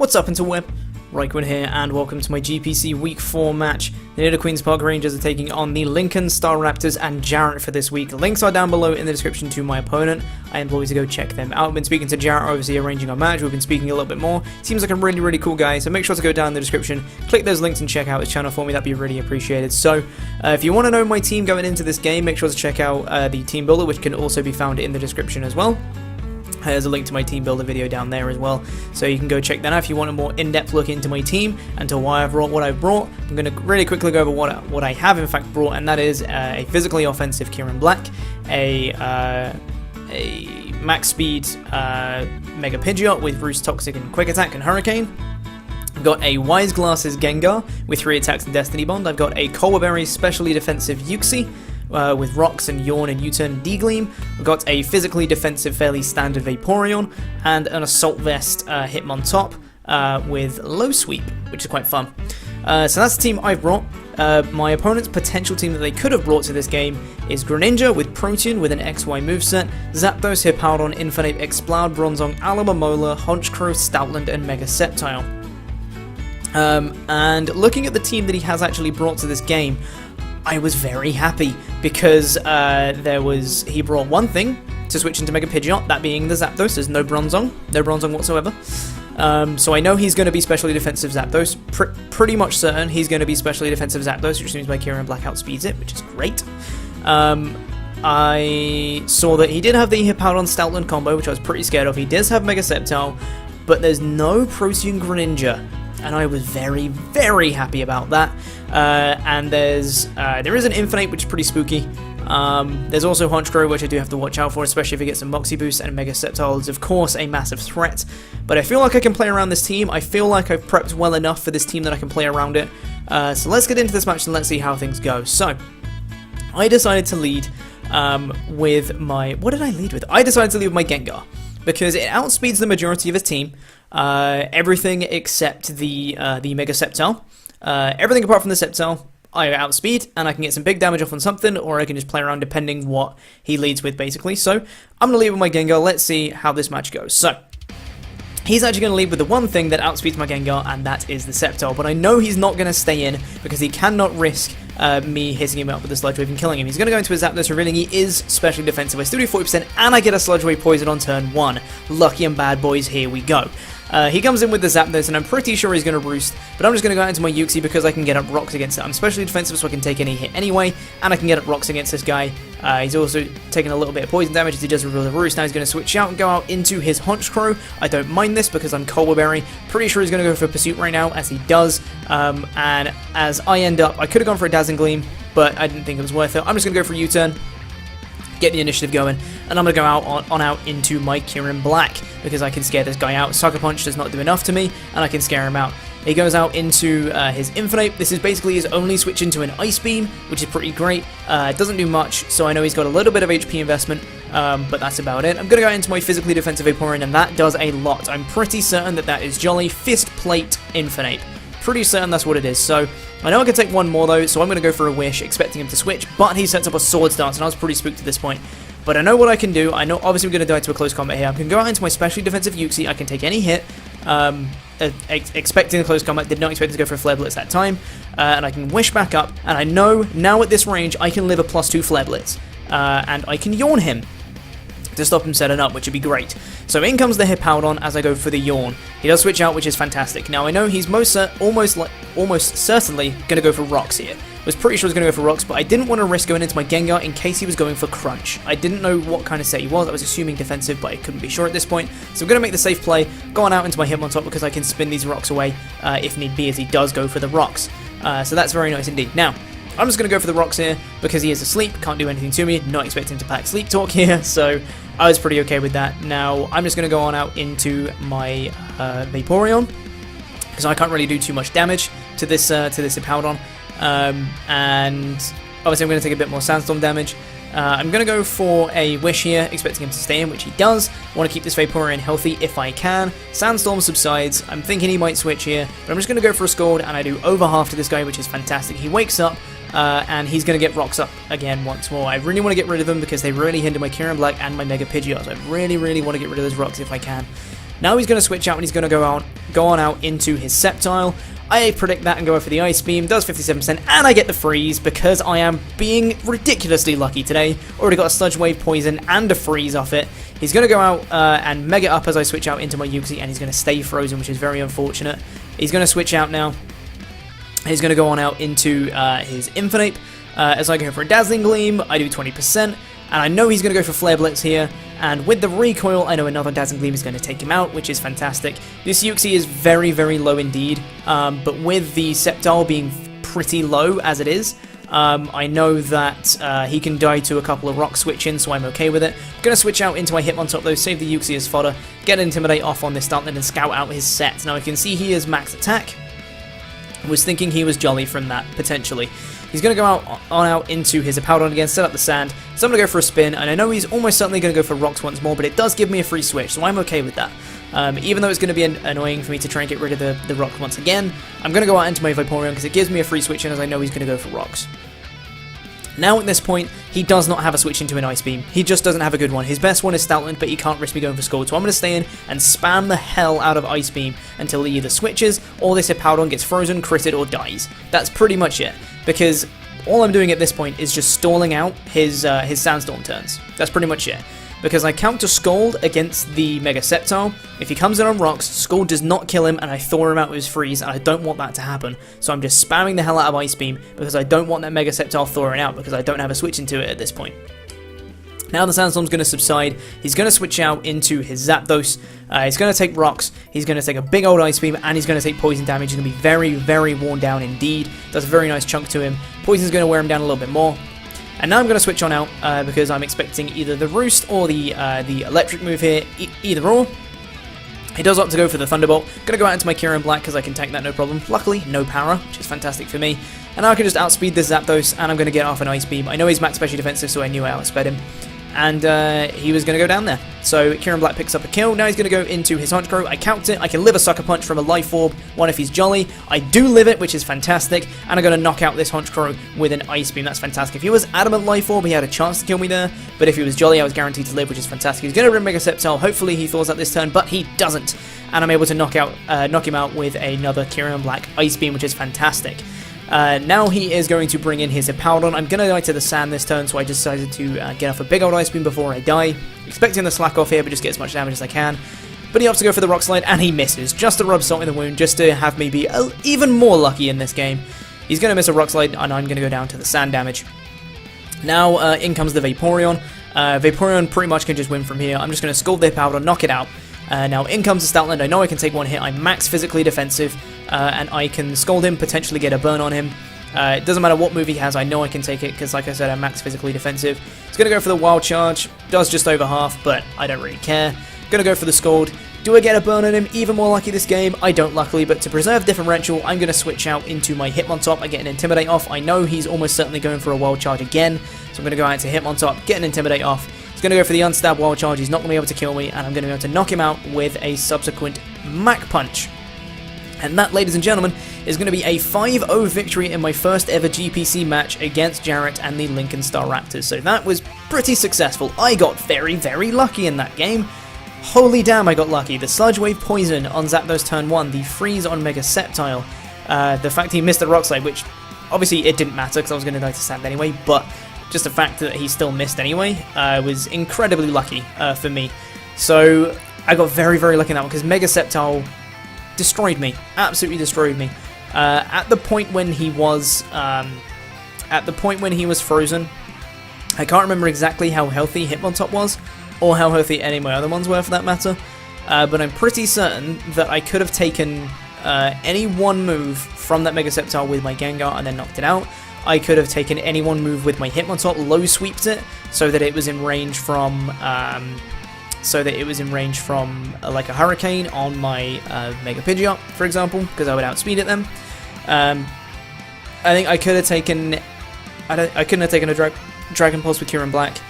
What's up, interweb? RhyQuinn here, and welcome to my GPC Week 4 match. The Nido Queen's Park Rangers are taking on the Lincoln Staraptors and Jarrett for this week. Links are down below in the description to my opponent. I implore you to go check them out. I've been speaking to Jarrett, obviously arranging our match. We've been speaking a little bit more. Seems like a really cool guy, so make sure to go down in the description, click those links and check out his channel for me. That'd be really appreciated. So, if you want to know my team going into this game, make sure to check out the team builder, which can also be found in the description as well. There's a link to my team builder video down there as well, so you can go check that out if you want a more in-depth look into my team and to why I've brought what I've brought. I'm going to really quickly go over what I have in fact brought, and that is a physically offensive Kieran Black, a max speed Mega Pidgeot with Roost, Toxic, and Quick Attack and Hurricane. I've got a Wise Glasses Gengar with 3 attacks and Destiny Bond. I've got a Colberberry specially defensive Uxie with Rocks and Yawn and U-Turn D-Gleam. I've got a physically defensive fairly standard Vaporeon and an Assault Vest Hitmontop with Low Sweep, which is quite fun. So that's the team I've brought. My opponent's potential team that they could have brought to this game is Greninja with Protean with an XY moveset, Zapdos, Hippowdon, Infinite, Exploud, Bronzong, Alomomola, Honchkrow, Stoutland, and Mega Sceptile. And looking at the team that he has actually brought to this game, I was very happy because he brought one thing to switch into Mega Pidgeot, that being the Zapdos. There's no Bronzong whatsoever. So I know he's going to be specially defensive Zapdos. Pretty much certain he's going to be specially defensive Zapdos, which means my Kieran Black outspeeds it, which is great. I saw that he did have the Hippowdon Stoutland combo, which I was pretty scared of. He does have Mega Sceptile, but there's no Protean Greninja, and I was very happy about that. And there is an Infinite, which is pretty spooky. There's also Honchkrow, which I do have to watch out for, especially if he gets some Moxie Boost, and Mega Sceptile is of course a massive threat. But I feel like I can play around this team. I feel like I've prepped well enough for this team that I can play around it. So let's get into this match and let's see how things go. So, I decided to lead with my... What did I lead with? I decided to lead with my Gengar, because it outspeeds the majority of his team. Everything except the Mega Sceptile. Everything apart from the Sceptile, I outspeed, and I can get some big damage off on something, or I can just play around depending what he leads with, basically. So, I'm going to lead with my Gengar. Let's see how this match goes. So, he's actually going to lead with the one thing that outspeeds my Gengar, and that is the Sceptile. But I know he's not going to stay in, because he cannot risk me hitting him up with the Sludge Wave and killing him. He's going to go into his Zapdos, revealing he is specially defensive. I still do 40%, and I get a Sludge Wave Poison on turn 1. Lucky and bad boys, here we go. He comes in with the Zapdos, and I'm pretty sure he's going to Roost, but I'm just going to go out into my Uxie because I can get up Rocks against it. I'm specially defensive, so I can take any hit anyway, and I can get up Rocks against this guy. He's also taking a little bit of poison damage as he does reveal the Roost. Now he's going to switch out and go out into his Honchkrow. I don't mind this because I'm Colberberry. Pretty sure he's going to go for Pursuit right now, as he does, and as I end up, I could have gone for a Dazzling Gleam, but I didn't think it was worth it. I'm just going to go for a U-turn, get the initiative going, and I'm going to go out out into my Kieran Black, because I can scare this guy out. Sucker Punch does not do enough to me, and I can scare him out. He goes out into his Infinite. This is basically his only switch into an Ice Beam, which is pretty great. It doesn't do much, so I know he's got a little bit of HP investment, but that's about it. I'm going to go into my physically defensive Vaporeon, and that does a lot. I'm pretty certain that is Jolly Fist Plate Infinite. Pretty certain that's what it is. So I know I can take one more though, so I'm going to go for a Wish, expecting him to switch, but he sets up a Swords Dance, and I was pretty spooked at this point. But I know what I can do. I know obviously I'm going to die to a close combat here. I can go out into my specially defensive Uxie. I can take any hit, expecting a close combat. Did not expect to go for a Flare Blitz that time. And I can Wish back up, and I know now at this range I can live a +2 Flare Blitz. And I can Yawn him to stop him setting up, which would be great. So in comes the Hippowdon as I go for the Yawn. He does switch out, which is fantastic. Now I know he's almost certainly going to go for Rocks here. I was pretty sure he was going to go for Rocks, but I didn't want to risk going into my Gengar in case he was going for Crunch. I didn't know what kind of set he was. I was assuming defensive, but I couldn't be sure at this point. So I'm going to make the safe play, go on out into my Hitmontop because I can spin these Rocks away if need be, as he does go for the Rocks. So that's very nice indeed. Now, I'm just going to go for the Rocks here because he is asleep, can't do anything to me, not expecting him to pack Sleep Talk here, so I was pretty okay with that. Now, I'm just going to go on out into my Vaporeon because I can't really do too much damage to this Hippowdon. And obviously I'm going to take a bit more Sandstorm damage. I'm going to go for a Wish here, expecting him to stay in, which he does. I want to keep this Vaporeon healthy if I can. Sandstorm subsides. I'm thinking he might switch here, but I'm just going to go for a Scald, and I do over half to this guy, which is fantastic. He wakes up, and he's going to get Rocks up again once more. I really want to get rid of them because they really hinder my Kieran Black and my Mega Pidgeot. So I really want to get rid of those Rocks if I can. Now he's going to switch out and he's going to go on out into his Sceptile. I predict that and go for the Ice Beam, does 57%, and I get the freeze because I am being ridiculously lucky today. Already got a Sludge Wave, Poison, and a freeze off it. He's going to go out and Mega Up as I switch out into my Uxie, and he's going to stay frozen, which is very unfortunate. He's going to switch out now. He's going to go on out into his Infinite. As I go for a Dazzling Gleam, I do 20%, and I know he's going to go for Flare Blitz here. And with the recoil, I know another Dazzling Gleam is going to take him out, which is fantastic. This Uxie is very, very low indeed, but with the Sceptile being pretty low as it is, I know that he can die to a couple of rock switch-ins, so I'm okay with it. I'm going to switch out into my Hitmontop though, save the Uxie as fodder, get Intimidate off on this Startland and scout out his set. Now I can see he is max attack. I was thinking he was Jolly from that, potentially. He's going to go out into his Hippowdon again, set up the sand, so I'm going to go for a spin, and I know he's almost certainly going to go for rocks once more, but it does give me a free switch, so I'm okay with that. Even though it's going to be annoying for me to try and get rid of the rock once again, I'm going to go out into my Vaporeon because it gives me a free switch in as I know he's going to go for rocks. Now at this point, he does not have a switch into an Ice Beam. He just doesn't have a good one. His best one is Stoutland, but he can't risk me going for Scald, so I'm going to stay in and spam the hell out of Ice Beam until he either switches, or this Hippowdon gets frozen, critted, or dies. That's pretty much it, because all I'm doing at this point is just stalling out his Sandstorm turns. That's pretty much it. Because I counter Scald against the Mega Sceptile. If he comes in on rocks, Scald does not kill him, and I Thor him out with his freeze, and I don't want that to happen. So I'm just spamming the hell out of Ice Beam, because I don't want that Mega Sceptile Thoring out, because I don't have a switch into it at this point. Now the Sandstorm's going to subside, he's going to switch out into his Zapdos, he's going to take rocks, he's going to take a big old Ice Beam, and he's going to take poison damage. He's going to be very, very worn down indeed. Does a very nice chunk to him. Poison's going to wear him down a little bit more. And now I'm going to switch on out because I'm expecting either the Roost or the electric move here, either or. He does opt to go for the Thunderbolt. Going to go out into my Kyurem Black because I can tank that no problem. Luckily, no power, which is fantastic for me. And now I can just outspeed this Zapdos, and I'm going to get off an Ice Beam. I know he's max special defensive, so I knew I outsped him. And he was going to go down there. So Kyurem Black picks up a kill. Now he's going to go into his Honchkrow. I count it. I can live a Sucker Punch from a Life Orb, one if he's Jolly. I do live it, which is fantastic. And I'm going to knock out this Honchkrow with an Ice Beam. That's fantastic. If he was Adamant Life Orb, he had a chance to kill me there. But if he was Jolly, I was guaranteed to live, which is fantastic. He's going to run Mega Sceptile. Hopefully he thaws out this turn, but he doesn't. And I'm able to knock him out with another Kyurem Black Ice Beam, which is fantastic. Now he is going to bring in his Hippowdon. I'm going to die to the sand this turn, so I decided to get off a big old Ice Beam before I die. Expecting the slack off here, but just get as much damage as I can. But he opts to go for the Rock Slide, and he misses. Just to rub salt in the wound, just to have me be even more lucky in this game. He's going to miss a Rock Slide, and I'm going to go down to the sand damage. Now in comes the Vaporeon. Vaporeon pretty much can just win from here. I'm just going to Scald the Hippowdon, knock it out. Now in comes the Stoutland. I know I can take one hit. I'm max physically defensive, and I can Scald him, potentially get a burn on him. It doesn't matter what move he has, I know I can take it, because like I said, I'm max physically defensive. He's going to go for the Wild Charge, does just over half, but I don't really care. Going to go for the Scald. Do I get a burn on him? Even more lucky this game? I don't, luckily, but to preserve differential, I'm going to switch out into my Hitmontop. I get an Intimidate off. I know he's almost certainly going for a Wild Charge again, so I'm going to go out to Hitmontop, get an Intimidate off. He's going to go for the Unstab Wild Charge. He's not going to be able to kill me, and I'm going to be able to knock him out with a subsequent Mach Punch. And that, ladies and gentlemen, is going to be a 5-0 victory in my first ever GPC match against Jarrett and the Lincoln Staraptors. So that was pretty successful. I got very, very lucky in that game. Holy damn, I got lucky. The Sludge Wave Poison on Zapdos turn 1, the Freeze on Mega Sceptile, the fact he missed the Rock Slide, which obviously it didn't matter because I was going to die to sand anyway, but just the fact that he still missed anyway was incredibly lucky for me. So I got very, very lucky in that one because Mega Sceptile destroyed me, absolutely destroyed me. At the point when he was, frozen, I can't remember exactly how healthy Hitmontop was, or how healthy any of my other ones were for that matter. But I'm pretty certain that I could have taken any one move from that Mega Sceptile with my Gengar and then knocked it out. I could have taken any one move with my Hitmontop, low sweeped it, so that it was in range from like a Hurricane on my Mega Pidgeot, for example, because I would outspeed it then. I think I could have taken, I couldn't have taken a Dragon Pulse with Kyurem Black,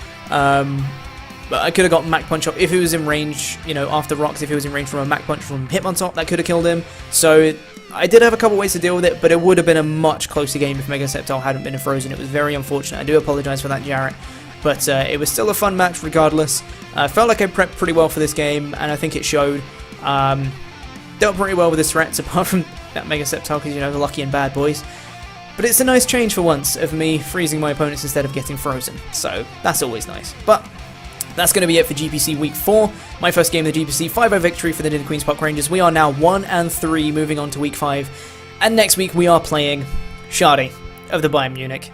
but I could have got Mach Punch up if it was in range, you know, after rocks, if it was in range from a Mach Punch from Hitmontop, that could have killed him. So I did have a couple ways to deal with it, but it would have been a much closer game if Mega Sceptile hadn't been frozen. It was very unfortunate. I do apologise for that, Jarrett. But it was still a fun match regardless. Felt like I prepped pretty well for this game, and I think it showed. Dealt pretty well with his threats, apart from that Mega Sceptile, because, you know, the lucky and bad boys. But it's a nice change for once of me freezing my opponents instead of getting frozen, so that's always nice. But that's going to be it for GPC Week 4. My first game of the GPC, 5-0 victory for the Nidoqueen's Park Rangers. We are now 1-3, moving on to Week 5. And next week we are playing Shardy of the Bayern Munich.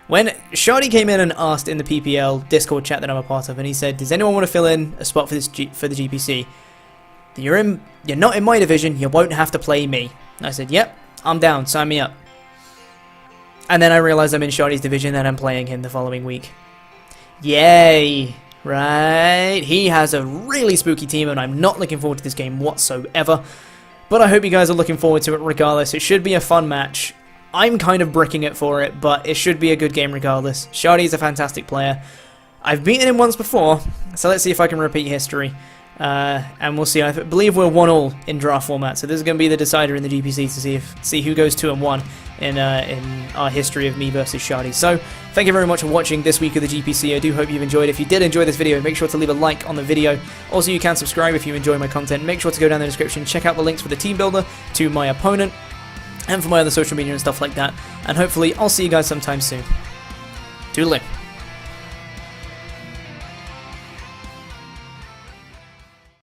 When Shardy came in and asked in the PPL Discord chat that I'm a part of, and he said, does anyone want to fill in a spot for for the GPC? You're not in my division, you won't have to play me. And I said, yep, I'm down, sign me up. And then I realised I'm in Shardy's division and I'm playing him the following week. Yay! Right? He has a really spooky team and I'm not looking forward to this game whatsoever. But I hope you guys are looking forward to it regardless. It should be a fun match. I'm kind of bricking it for it, but it should be a good game regardless. Shardy is a fantastic player. I've beaten him once before, so let's see if I can repeat history. And we'll see. I believe we're 1-1 in draft format, so this is going to be the decider in the GPC to see who goes 2-1 in our history of me versus Shardy. So, thank you very much for watching this week of the GPC. I do hope you've enjoyed. If you did enjoy this video, make sure to leave a like on the video. Also, you can subscribe if you enjoy my content. Make sure to go down in the description, check out the links for the team builder, to my opponent, and for my other social media and stuff like that. And hopefully, I'll see you guys sometime soon. Toodaloo.